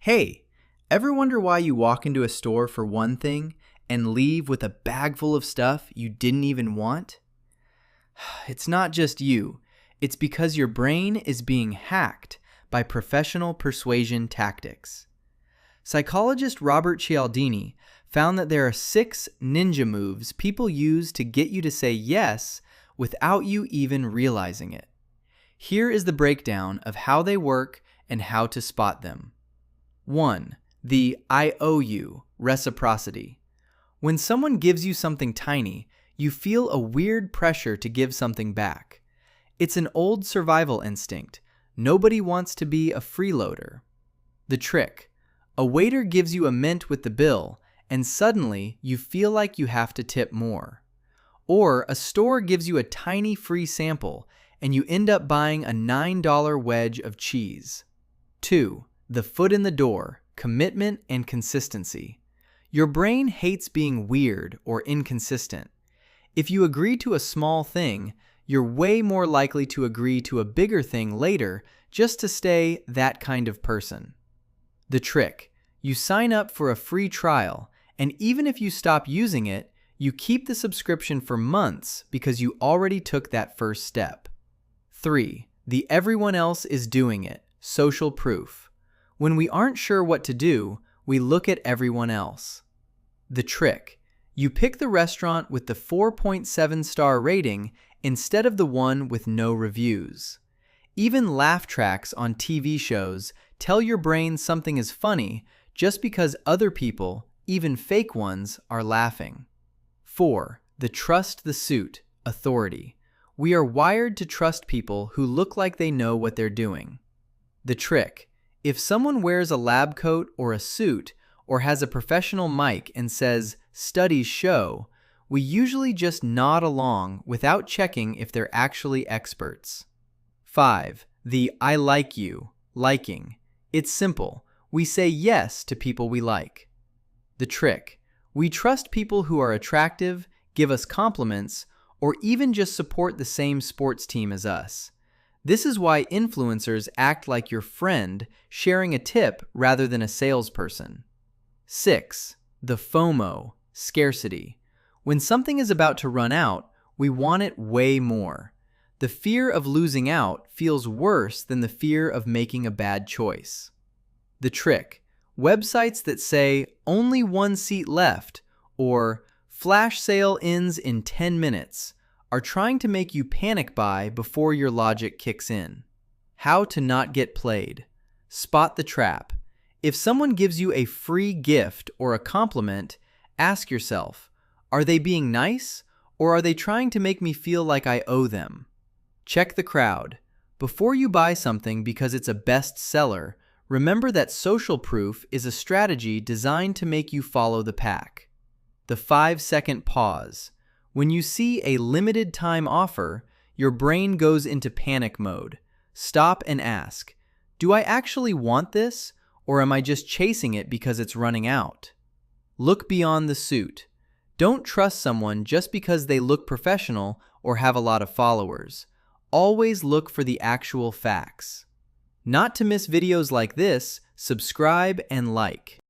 Hey, ever wonder why you walk into a store for one thing and leave with a bag full of stuff you didn't even want? It's not just you. It's because your brain is being hacked by professional persuasion tactics. Psychologist Robert Cialdini found that there are 6 ninja moves people use to get you to say yes without you even realizing it. Here is the breakdown of how they work and how to spot them. 1. The I owe you reciprocity. When someone gives you something tiny, you feel a weird pressure to give something back. It's an old survival instinct. Nobody wants to be a freeloader. The trick. A waiter gives you a mint with the bill, and suddenly you feel like you have to tip more. Or a store gives you a tiny free sample, and you end up buying a $9 wedge of cheese. 2. The foot in the door, commitment and consistency. Your brain hates being weird or inconsistent. If you agree to a small thing, you're way more likely to agree to a bigger thing later just to stay that kind of person. The trick. You sign up for a free trial, and even if you stop using it, you keep the subscription for months because you already took that first step. 3. The everyone else is doing it, social proof. When we aren't sure what to do, we look at everyone else. The trick. You pick the restaurant with the 4.7-star rating instead of the one with no reviews. Even laugh tracks on TV shows tell your brain something is funny just because other people, even fake ones, are laughing. 4. The trust the suit, authority. We are wired to trust people who look like they know what they're doing. The trick. If someone wears a lab coat or a suit or has a professional mic and says, "Studies show," we usually just nod along without checking if they're actually experts. 5. The I like you, liking. It's simple. We say yes to people we like. The trick. We trust people who are attractive, give us compliments, or even just support the same sports team as us. This is why influencers act like your friend, sharing a tip rather than a salesperson. 6. The FOMO, scarcity. When something is about to run out, we want it way more. The fear of losing out feels worse than the fear of making a bad choice. The trick. Websites that say, "Only one seat left," or "Flash sale ends in 10 minutes," are trying to make you panic buy before your logic kicks in. How to not get played. Spot the trap. If someone gives you a free gift or a compliment, ask yourself, are they being nice, or are they trying to make me feel like I owe them? Check the crowd. Before you buy something because it's a bestseller, remember that social proof is a strategy designed to make you follow the pack. The 5-second pause. When you see a limited time offer, your brain goes into panic mode. Stop and ask, do I actually want this, or am I just chasing it because it's running out? Look beyond the suit. Don't trust someone just because they look professional or have a lot of followers. Always look for the actual facts. Not to miss videos like this, subscribe and like.